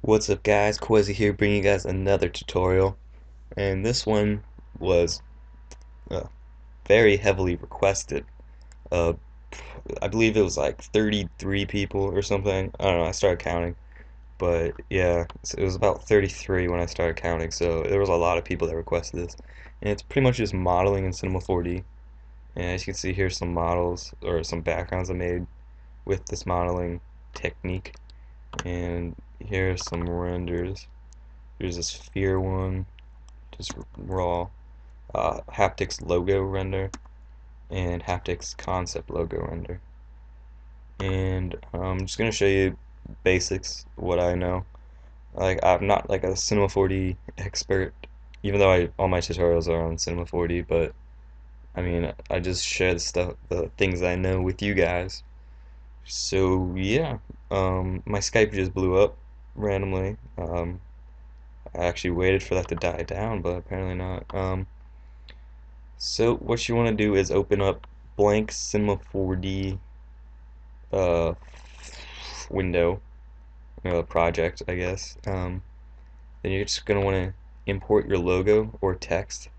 What's up guys, Qehzy here bringing you guys another tutorial, and this one was uh, very heavily requested. Uh, I believe it was like 33 people or something. I don't know, I started counting, but yeah, it was about 33 when I started counting, so there was a lot of people that requested this. And it's pretty much just modeling in Cinema 4D, and as you can see here's some models, or some backgrounds I made with this modeling technique, and here's some renders. There's a sphere one, just raw, haptics logo render, and haptics concept logo render. And I'm just gonna show you basics, what I know. Like I'm not like a Cinema 4D expert, even though all my tutorials are on Cinema 4D. But I mean, I just share the things I know with you guys. So yeah, my Skype just blew up randomly. I actually waited for that to die down, but apparently not. So what you want to do is open up blank Cinema 4D uh, window, project, I guess. Then you're just gonna want to import your logo or text,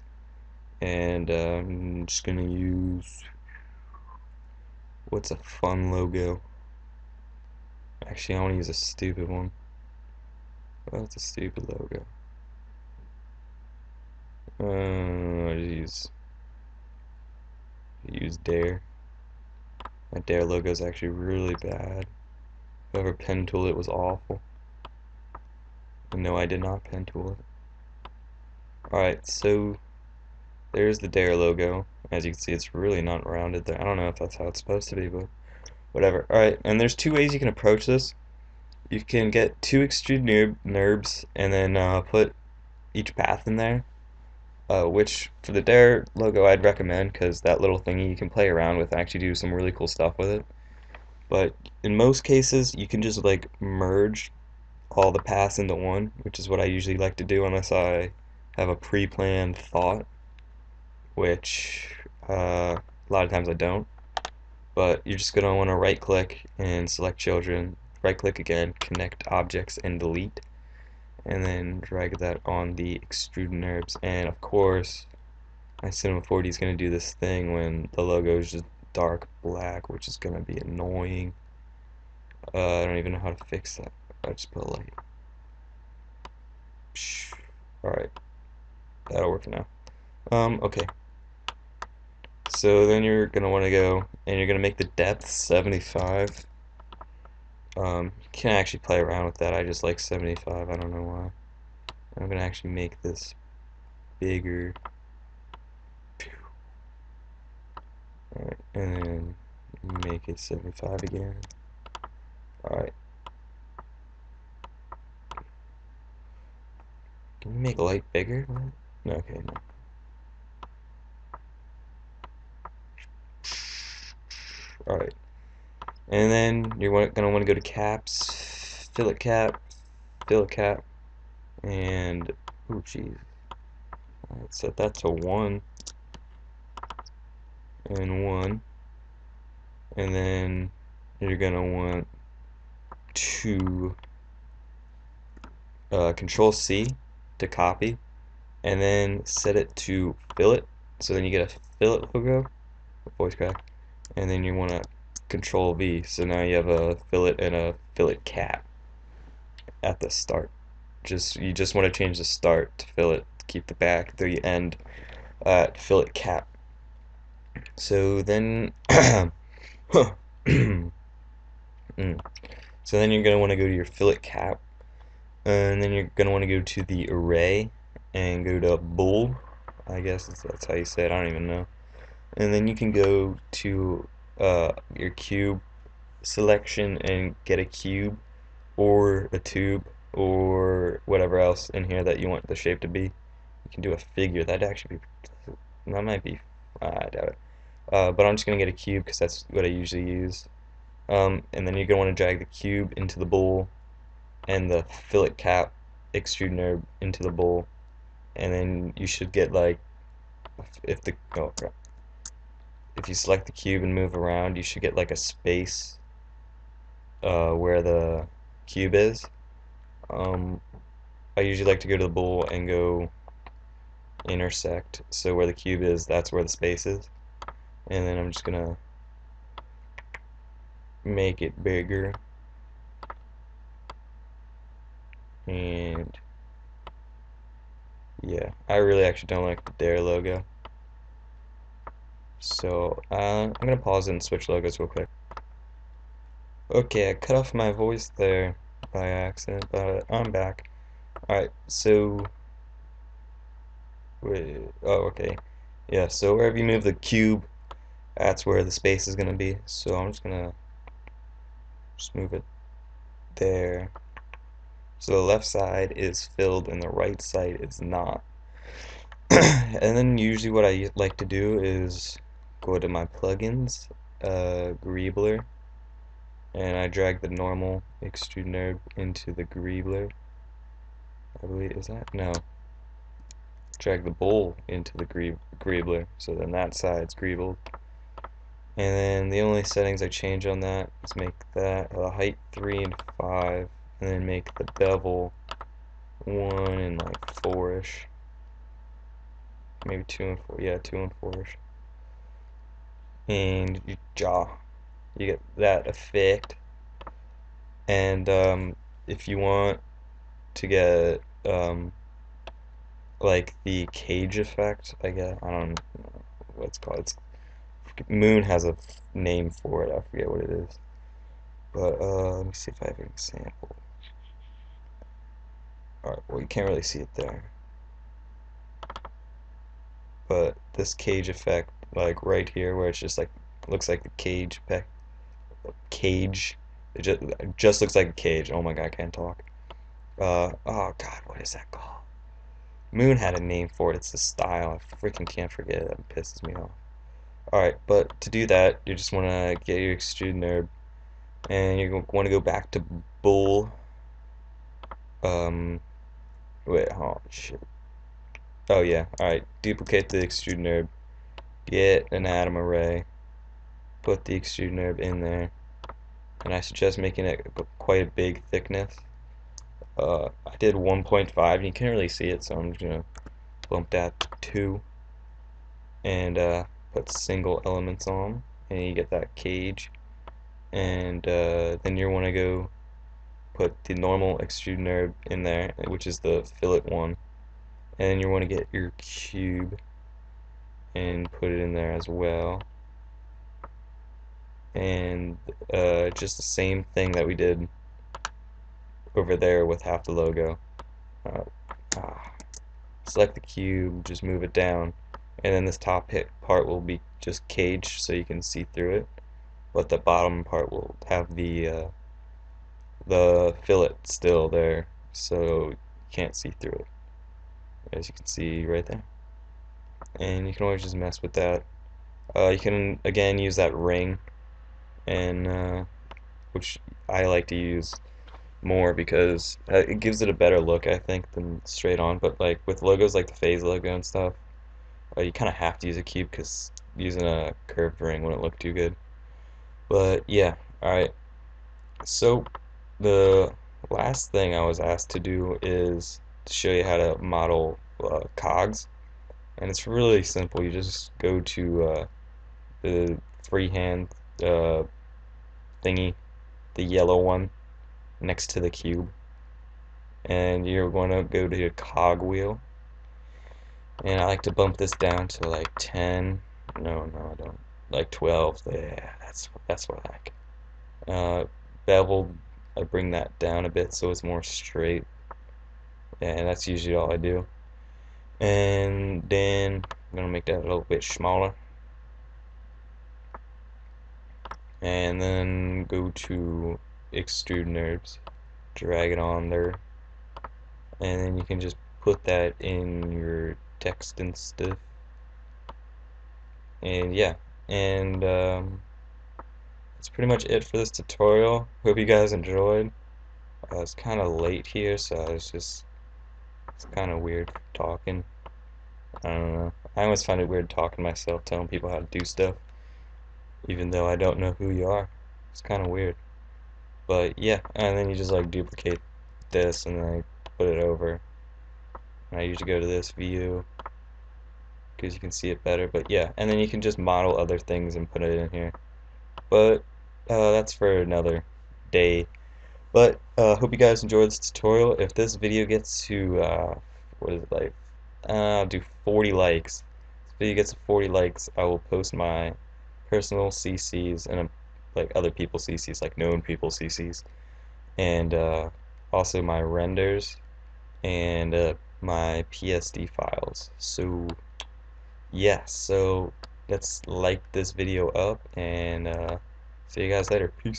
and I'm just gonna use, what's a fun logo? Actually, I want to use a stupid one. What's a stupid logo? Use Dare. My Dare logo is actually really bad. Whoever pen tool it was awful. And no, I did not pen tool it. Alright, so there's the Dare logo. As you can see, it's really not rounded there. I don't know if that's how it's supposed to be, but whatever. Alright, and there's two ways you can approach this. You can get two extrude NURBs and then put each path in there. Which, for the Dare logo, I'd recommend, because that little thingy you can play around with and actually do some really cool stuff with it. But in most cases, you can just like merge all the paths into one, which is what I usually like to do unless I have a pre-planned thought, which a lot of times I don't. But you're just going to want to right click and select children, right click again, connect objects and delete, and then drag that on the extrude NURBS. And of course, my Cinema 4D is going to do this thing when the logo is just dark black, which is going to be annoying. I don't even know how to fix that. I just put a light. Alright, that'll work for now. Okay. So then you're gonna want to go and you're gonna make the depth 75. You can actually play around with that. I just like 75. I don't know why. I'm gonna actually make this bigger. Alright, and then make it 75 again. Alright. Can you make light bigger? No, okay, no. Alright. And then you're going to want to go to caps, fillet cap, and, oh jeez. Alright, set that to 1, and 1. And then you're going to want to Control C to copy, and then set it to fillet. So then you get a fillet logo, voice crack, and then you want to Control V. So now you have a fillet and a fillet cap at the start. You just want to change the start to fillet, keep the back, the end at fillet cap. So then, so then you're gonna want to go to your fillet cap, and then you're gonna want to go to the array and go to bool. I guess that's how you say it. I don't even know. And then you can go to your cube selection and get a cube or a tube or whatever else in here that you want the shape to be. You can do a figure. That might be, I doubt it. But I'm just gonna get a cube because that's what I usually use. And then you're gonna want to drag the cube into the bowl and the fillet cap extrude NURB into the bowl, and then you should get like, if you select the cube and move around, you should get like a space where the cube is. I usually like to go to the bool and go intersect. So where the cube is, that's where the space is. And then I'm just gonna make it bigger. And yeah, I really actually don't like the Dare logo. So I'm gonna pause and switch logos real quick. Okay, I cut off my voice there by accident, but I'm back. Alright, so wait, oh okay. Yeah, so wherever you move the cube, that's where the space is gonna be. So I'm just gonna move it there. So the left side is filled and the right side is not. And then usually what I like to do is go to my plugins, Greebler, and I drag the normal extrude node into the Greebler. I believe, is that? No. Drag the bowl into the Greebler, so then that side's Greebled. And then the only settings I change on that is make that height 3 and 5, and then make the bevel 1 and like 4-ish. Maybe 2 and 4, yeah, 2 and 4-ish. And you get that effect. And if you want to get like the cage effect, I don't know what it's called. Moon has a name for it. I forget what it is. But let me see if I have an example. Alright, well you can't really see it there. But this cage effect, like right here, where it's just like looks like the cage effect. Cage. It just looks like a cage. Oh my god, I can't talk. Oh god, what is that called? Moon had a name for it. It's a style. I freaking can't forget it. It pisses me off. Alright, but to do that, you just want to get your extrude node, and you want to go back to bool. Wait, oh shit. Oh yeah, alright. Duplicate the extrude node. Get an atom array. Put the extrude node in there. And I suggest making it quite a big thickness. I did 1.5, and you can't really see it, so I'm just gonna bump that to 2, and put single elements on, and you get that cage. And then you want to go put the normal extrude node in there, which is the fillet one, and then you want to get your cube and put it in there as well. And just the same thing that we did over there with half the logo. Select the cube, just move it down, and then this top hit part will be just caged so you can see through it, but the bottom part will have the fillet still there, so you can't see through it, as you can see right there. And you can always just mess with that. You can again use that ring, and which I like to use more because it gives it a better look, I think, than straight on. But like with logos like the Phase logo and stuff, you kind of have to use a cube because using a curved ring wouldn't look too good. But yeah, alright. So the last thing I was asked to do is to show you how to model cogs, and it's really simple. You just go to the freehand thingy, the yellow one next to the cube, and you're going to go to your cog wheel, and I like to bump this down to like 10. No, I don't. Like 12. Yeah, that's what I like. Bevel, I bring that down a bit so it's more straight, and that's usually all I do. And then I'm gonna make that a little bit smaller, and then go to extrude nerves, drag it on there, and then you can just put that in your text and stuff. And yeah, and that's pretty much it for this tutorial. Hope you guys enjoyed. It's kind of late here, so it's kind of weird talking. I don't know. I always find it weird talking to myself, telling people how to do stuff, even though I don't know who you are. It's kind of weird. But yeah, and then you just like duplicate this and then I put it over. And I usually go to this view because you can see it better. But yeah, and then you can just model other things and put it in here. But that's for another day. But hope you guys enjoyed this tutorial. If this video gets to what is it, like, I'll do 40 likes. If this video gets to 40 likes, I will post my personal CCs and like other people's CCs, like known people's CCs, and also my renders and my PSD files. So yeah, so let's like this video up and see you guys later. Peace.